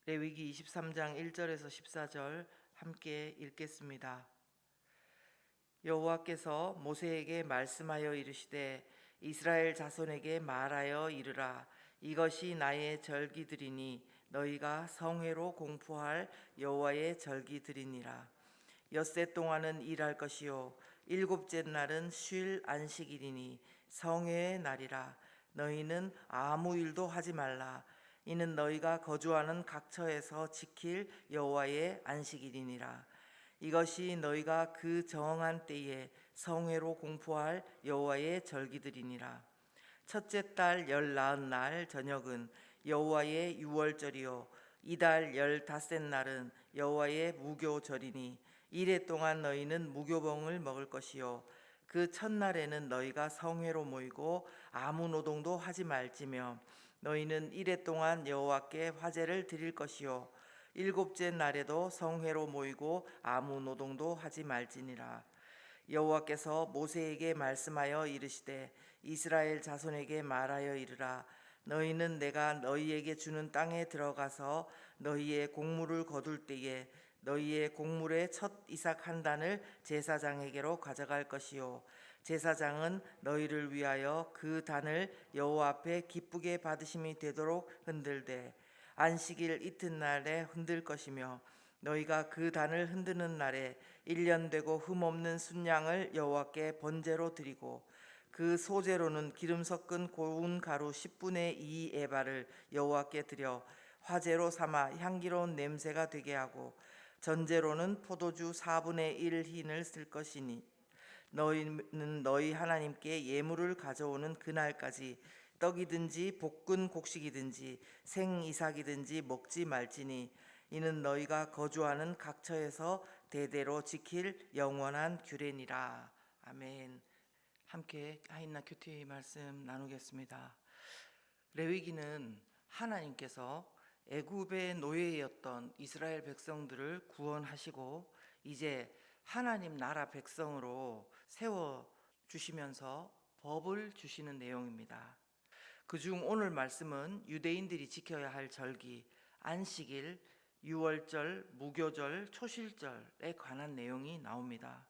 레위기 23장 1절에서 14절 함께 읽겠습니다. 여호와께서 모세에게 말씀하여 이르시되 이스라엘 자손에게 말하여 이르라. 이것이 나의 절기들이니 너희가 성회로 공포할 여호와의 절기들이니라. 엿새 동안은 일할 것이요 일곱째 날은 쉴 안식일이니 성회의 날이라. 너희는 아무 일도 하지 말라. 이는 너희가 거주하는 각처에서 지킬 여호와의 안식일이니라. 이것이 너희가 그 정한 때에 성회로 공포할 여호와의 절기들이니라. 첫째 달 열나흔 날 저녁은 여호와의 유월절이요 이달 15째 날은 여호와의 무교절이니 이래 동안 너희는 무교봉을 먹을 것이요 그 첫날에는 너희가 성회로 모이고 아무 노동도 하지 말지며 너희는 이래 동안 여호와께 화제를 드릴 것이요 일곱째 날에도 성회로 모이고 아무 노동도 하지 말지니라. 여호와께서 모세에게 말씀하여 이르시되 이스라엘 자손에게 말하여 이르라. 너희는 내가 너희에게 주는 땅에 들어가서 너희의 곡물을 거둘 때에 너희의 곡물의 첫 이삭 한 단을 제사장에게로 가져갈 것이요 제사장은 너희를 위하여 그 단을 여호와 앞에 기쁘게 받으심이 되도록 흔들되 안식일 이튿날에 흔들 것이며 너희가 그 단을 흔드는 날에 1년 되고 흠없는 순양을 여호와께 번제로 드리고 그 소제로는 기름 섞은 고운 가루 10분의 2 에바를 여호와께 드려 화제로 삼아 향기로운 냄새가 되게 하고 전제로는 포도주 4분의 1 흰을 쓸 것이니 너희는 너희 하나님께 예물을 가져오는 그날까지 떡이든지 볶은 곡식이든지 생이삭이든지 먹지 말지니 이는 너희가 거주하는 각처에서 대대로 지킬 영원한 규례니라. 아멘. 함께 하인나 큐티 말씀 나누겠습니다. 레위기는 하나님께서 애굽의 노예였던 이스라엘 백성들을 구원하시고 이제 하나님 나라 백성으로 세워 주시면서 법을 주시는 내용입니다. 그중 오늘 말씀은 유대인들이 지켜야 할 절기, 안식일, 유월절, 무교절, 초실절에 관한 내용이 나옵니다.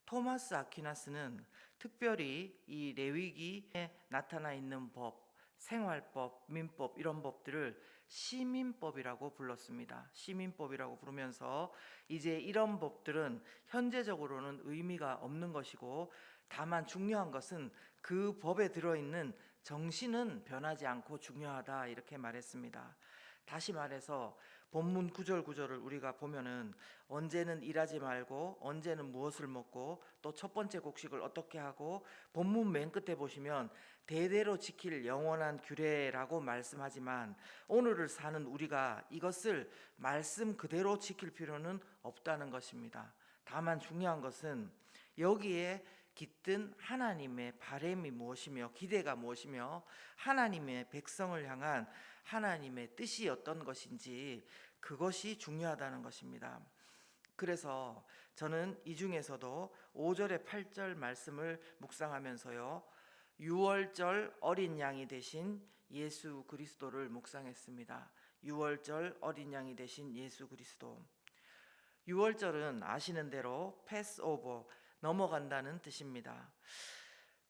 토마스 아퀴나스는 특별히 이 레위기에 나타나 있는 법, 생활법, 민법 이런 법들을 시민법이라고 불렀습니다. 시민법이라고 부르면서 이제 이런 법들은 현재적으로는 의미가 없는 것이고 다만 중요한 것은 그 법에 들어있는 정신은 변하지 않고 중요하다 이렇게 말했습니다. 다시 말해서 본문 구절을 우리가 보면은 언제는 일하지 말고 언제는 무엇을 먹고 또 첫 번째 곡식을 어떻게 하고 본문 맨 끝에 보시면 대대로 지킬 영원한 규례라고 말씀하지만 오늘을 사는 우리가 이것을 말씀 그대로 지킬 필요는 없다는 것입니다. 다만 중요한 것은 여기에 깃든 하나님의 바램이 무엇이며 기대가 무엇이며 하나님의 백성을 향한 하나님의 뜻이 어떤 것인지 그것이 중요하다는 것입니다. 그래서 저는 이 중에서도 5절에 8절 말씀을 묵상하면서요 6월절 어린 양이 되신 예수 그리스도를 묵상했습니다. 6월절 어린 양이 되신 예수 그리스도. 6월절은 아시는 대로 패스오버 넘어간다는 뜻입니다.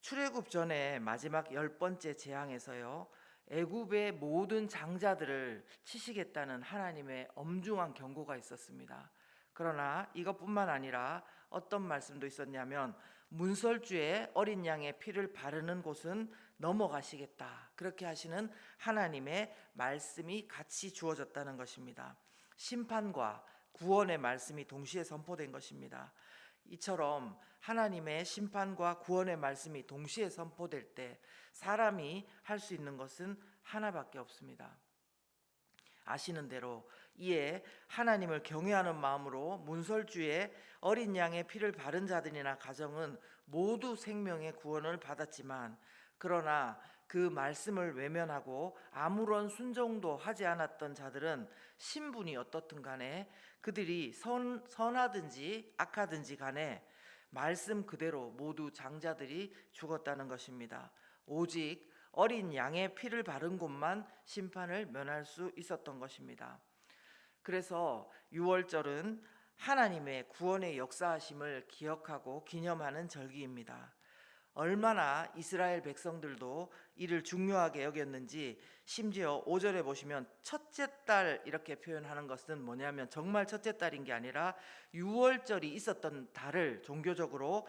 출애굽 전에 마지막 10번째 재앙에서요 애굽의 모든 장자들을 치시겠다는 하나님의 엄중한 경고가 있었습니다. 그러나 이것뿐만 아니라 어떤 말씀도 있었냐면 문설주에 어린 양의 피를 바르는 곳은 넘어가시겠다 그렇게 하시는 하나님의 말씀이 같이 주어졌다는 것입니다. 심판과 구원의 말씀이 동시에 선포된 것입니다. 이처럼 하나님의 심판과 구원의 말씀이 동시에 선포될 때 사람이 할 수 있는 것은 하나밖에 없습니다. 아시는 대로 이에 하나님을 경외하는 마음으로 문설주에 어린 양의 피를 바른 자들이나 가정은 모두 생명의 구원을 받았지만 그러나 그 말씀을 외면하고 아무런 순종도 하지 않았던 자들은 신분이 어떻든 간에 그들이 선하든지 악하든지 간에 말씀 그대로 모두 장자들이 죽었다는 것입니다. 오직 어린 양의 피를 바른 곳만 심판을 면할 수 있었던 것입니다. 그래서 유월절은 하나님의 구원의 역사하심을 기억하고 기념하는 절기입니다. 얼마나 이스라엘 백성들도 이를 중요하게 여겼는지 심지어 5절에 보시면 첫째 달 이렇게 표현하는 것은 뭐냐면 정말 첫째 달인 게 아니라 유월절이 있었던 달을 종교적으로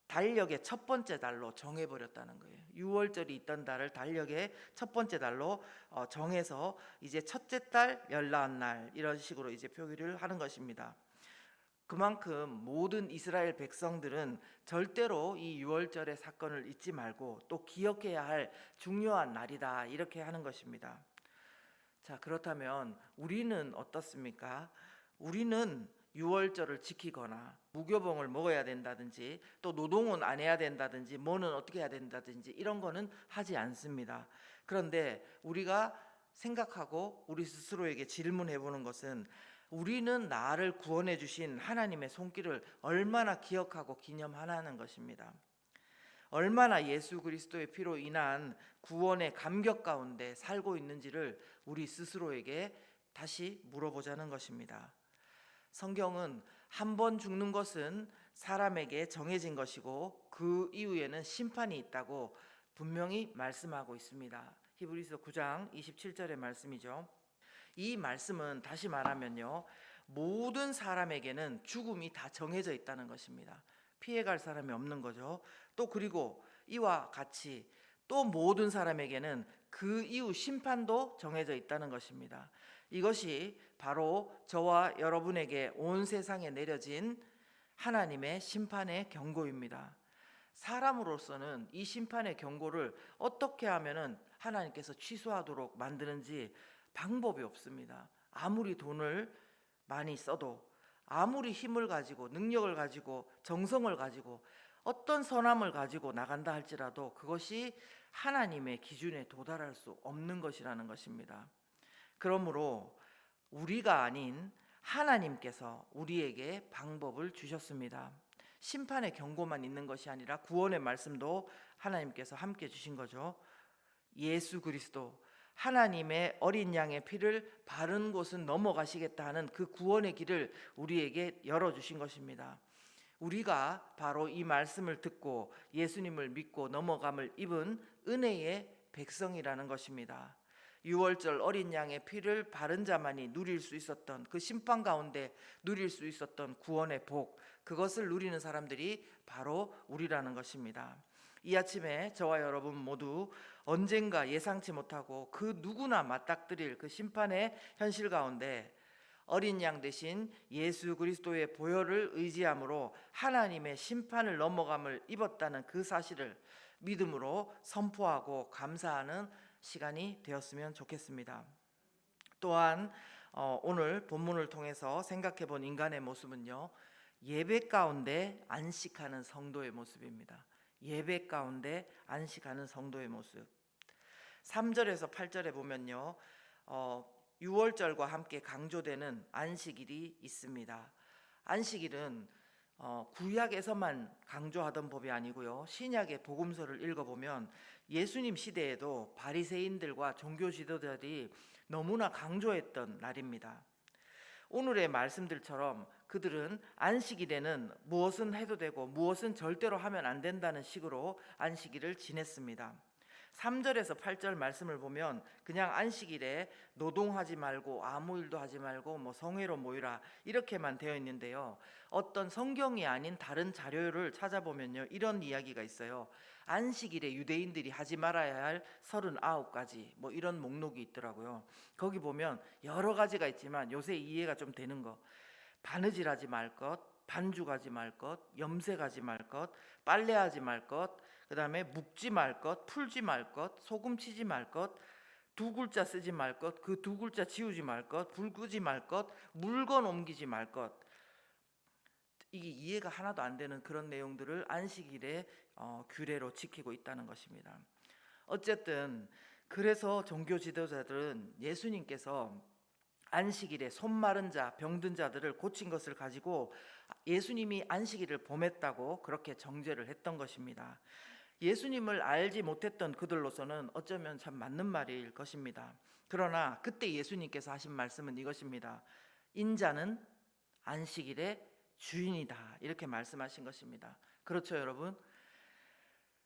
달력의 첫 번째 달로 정해버렸다는 거예요. 유월절이 있던 달을 달력의 첫 번째 달로 정해서 이제 첫째 달 열나은 날 이런 식으로 이제 표기를 하는 것입니다. 그만큼 모든 이스라엘 백성들은 절대로 이 유월절의 사건을 잊지 말고 또 기억해야 할 중요한 날이다 이렇게 하는 것입니다. 자, 그렇다면 우리는 어떻습니까? 우리는 유월절을 지키거나 무교봉을 먹어야 된다든지 또 노동은 안 해야 된다든지 뭐는 어떻게 해야 된다든지 이런 거는 하지 않습니다. 그런데 우리가 생각하고 우리 스스로에게 질문해 보는 것은 우리는 나를 구원해 주신 하나님의 손길을 얼마나 기억하고 기념하는 것입니다. 얼마나 예수 그리스도의 피로 인한 구원의 감격 가운데 살고 있는지를 우리 스스로에게 다시 물어보자는 것입니다. 성경은 한 번 죽는 것은 사람에게 정해진 것이고 그 이후에는 심판이 있다고 분명히 말씀하고 있습니다. 히브리서 9장 27절의 말씀이죠. 이 말씀은 다시 말하면요, 모든 사람에게는 죽음이 다 정해져 있다는 것입니다. 피해갈 사람이 없는 거죠. 또 그리고 이와 같이 또 모든 사람에게는 그 이후 심판도 정해져 있다는 것입니다. 이것이 바로 저와 여러분에게 온 세상에 내려진 하나님의 심판의 경고입니다. 사람으로서는 이 심판의 경고를 어떻게 하면은 하나님께서 취소하도록 만드는지 방법이 없습니다. 아무리 돈을 많이 써도, 아무리 힘을 가지고 능력을 가지고 정성을 가지고 어떤 선함을 가지고 나간다 할지라도 그것이 하나님의 기준에 도달할 수 없는 것이라는 것입니다. 그러므로 우리가 아닌 하나님께서 우리에게 방법을 주셨습니다. 심판의 경고만 있는 것이 아니라 구원의 말씀도 하나님께서 함께 주신 거죠. 예수 그리스도 하나님의 어린 양의 피를 바른 곳은 넘어가시겠다 하는 그 구원의 길을 우리에게 열어주신 것입니다. 우리가 바로 이 말씀을 듣고 예수님을 믿고 넘어감을 입은 은혜의 백성이라는 것입니다. 유월절 어린 양의 피를 바른 자만이 누릴 수 있었던 그 심판 가운데 누릴 수 있었던 구원의 복, 그것을 누리는 사람들이 바로 우리라는 것입니다. 이 아침에 저와 여러분 모두 언젠가 예상치 못하고 그 누구나 맞닥뜨릴 그 심판의 현실 가운데 어린 양 대신 예수 그리스도의 보혈을 의지함으로 하나님의 심판을 넘어감을 입었다는 그 사실을 믿음으로 선포하고 감사하는 시간이 되었으면 좋겠습니다. 또한 오늘 본문을 통해서 생각해 본 인간의 모습은요, 예배 가운데 안식하는 성도의 모습입니다. 예배 가운데 안식하는 성도의 모습. 3절에서 8절에 보면요, 유월절과 함께 강조되는 안식일이 있습니다. 안식일은 구약에서만 강조하던 법이 아니고요, 신약의 복음서를 읽어보면 예수님 시대에도 바리새인들과 종교 지도자들이 너무나 강조했던 날입니다. 오늘의 말씀들처럼 그들은 안식일에는 무엇은 해도 되고 무엇은 절대로 하면 안 된다는 식으로 안식일을 지냈습니다. 3절에서 8절 말씀을 보면 그냥 안식일에 노동하지 말고 아무 일도 하지 말고 뭐 성회로 모이라 이렇게만 되어 있는데요, 어떤 성경이 아닌 다른 자료를 찾아보면요, 이런 이야기가 있어요. 안식일에 유대인들이 하지 말아야 할 39가지 뭐 이런 목록이 있더라고요. 거기 보면 여러 가지가 있지만 요새 이해가 좀 되는 거, 바느질하지 말 것, 반죽하지 말 것, 염색하지 말 것, 빨래하지 말 것, 그 다음에 묵지 말 것, 풀지 말 것, 소금 치지 말 것, 두 글자 쓰지 말 것, 그 두 글자 지우지 말 것, 불 끄지 말 것, 물건 옮기지 말 것. 이게 이해가 하나도 안 되는 그런 내용들을 안식일에 규례로 지키고 있다는 것입니다. 어쨌든 그래서 종교 지도자들은 예수님께서 안식일에 손 마른 자, 병든 자들을 고친 것을 가지고 예수님이 안식일을 범했다고 그렇게 정죄를 했던 것입니다. 예수님을 알지 못했던 그들로서는 어쩌면 참 맞는 말일 것입니다. 그러나 그때 예수님께서 하신 말씀은 이것입니다. 인자는 안식일의 주인이다, 이렇게 말씀하신 것입니다. 그렇죠, 여러분?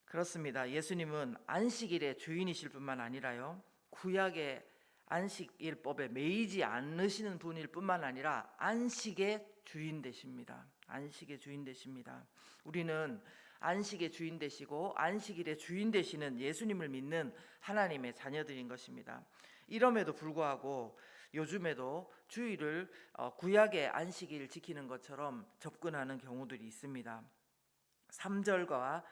그렇습니다. 예수님은 안식일의 주인이실 뿐만 아니라요, 구약의 안식일법에 매이지 않으시는 분일 뿐만 아니라 안식의 주인 되십니다. 안식의 주인 되십니다. 우리는 안식의 주인 되시고 안식일의 주인 되시는 예수님을 믿는 하나님의 자녀들인 것입니다. 이럼에도 불구하고 요즘에도 주일을 구약의 안식일 지키는 것처럼 접근하는 경우들이 있습니다. 3절과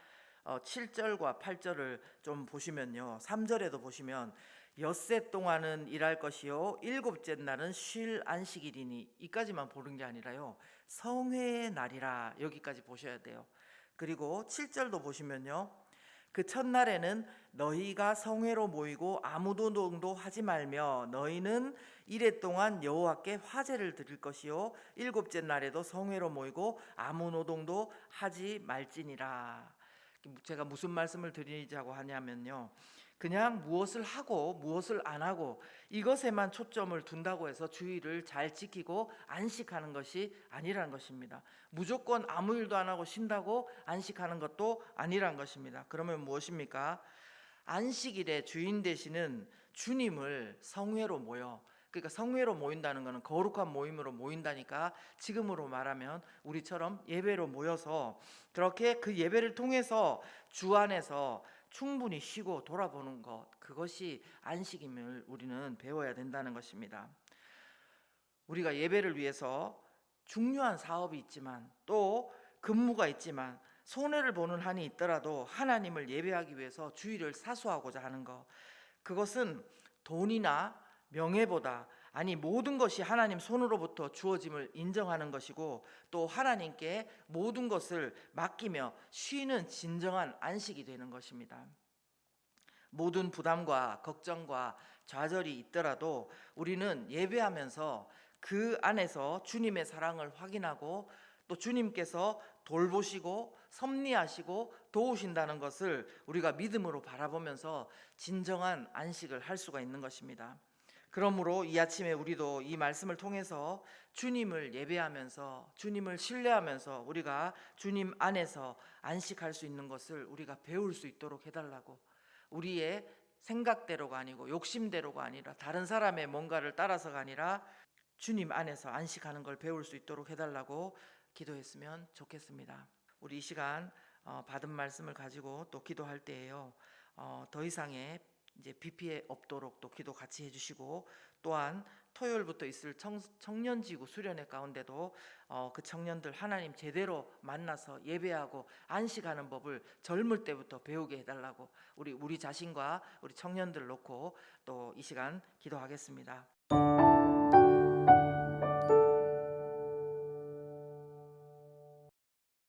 7절과 8절을 좀 보시면요, 3절에도 보시면 엿새 동안은 일할 것이요 일곱째 날은 쉴 안식일이니, 이까지만 보는 게 아니라요, 성회의 날이라, 여기까지 보셔야 돼요. 그리고 7절도 보시면요, 그 첫날에는 너희가 성회로 모이고 아무 노동도 하지 말며 너희는 이레 동안 여호와께 화제를 드릴 것이요 일곱째 날에도 성회로 모이고 아무 노동도 하지 말지니라. 제가 무슨 말씀을 드리자고 하냐면요, 그냥 무엇을 하고 무엇을 안 하고 이것에만 초점을 둔다고 해서 주일을 잘 지키고 안식하는 것이 아니라는 것입니다. 무조건 아무 일도 안 하고 쉰다고 안식하는 것도 아니라는 것입니다. 그러면 무엇입니까? 안식일의 주인 되시는 주님을 성회로 모여, 그러니까 성회로 모인다는 것은 거룩한 모임으로 모인다니까, 지금으로 말하면 우리처럼 예배로 모여서 그렇게 그 예배를 통해서 주 안에서 충분히 쉬고 돌아보는 것, 그것이 안식임을 우리는 배워야 된다는 것입니다. 우리가 예배를 위해서 중요한 사업이 있지만 또 근무가 있지만 손해를 보는 한이 있더라도 하나님을 예배하기 위해서 주일을 사수하고자 하는 것, 그것은 돈이나 명예보다, 아니 모든 것이 하나님 손으로부터 주어짐을 인정하는 것이고, 또 하나님께 모든 것을 맡기며 쉬는 진정한 안식이 되는 것입니다. 모든 부담과 걱정과 좌절이 있더라도 우리는 예배하면서 그 안에서 주님의 사랑을 확인하고 또 주님께서 돌보시고 섭리하시고 도우신다는 것을 우리가 믿음으로 바라보면서 진정한 안식을 할 수가 있는 것입니다. 그러므로 이 아침에 우리도 이 말씀을 통해서 주님을 예배하면서 주님을 신뢰하면서 우리가 주님 안에서 안식할 수 있는 것을 우리가 배울 수 있도록 해달라고, 우리의 생각대로가 아니고 욕심대로가 아니라 다른 사람의 뭔가를 따라서가 아니라 주님 안에서 안식하는 걸 배울 수 있도록 해달라고 기도했으면 좋겠습니다. 우리 이 시간 받은 말씀을 가지고 또 기도할 때에요, 더 이상의 이제 비 피해 없도록 또 기도 같이 해주시고, 또한 토요일부터 있을 청년지구 수련회 가운데도 그 청년들 하나님 제대로 만나서 예배하고 안식하는 법을 젊을 때부터 배우게 해달라고 우리 자신과 우리 청년들 놓고 또 이 시간 기도하겠습니다.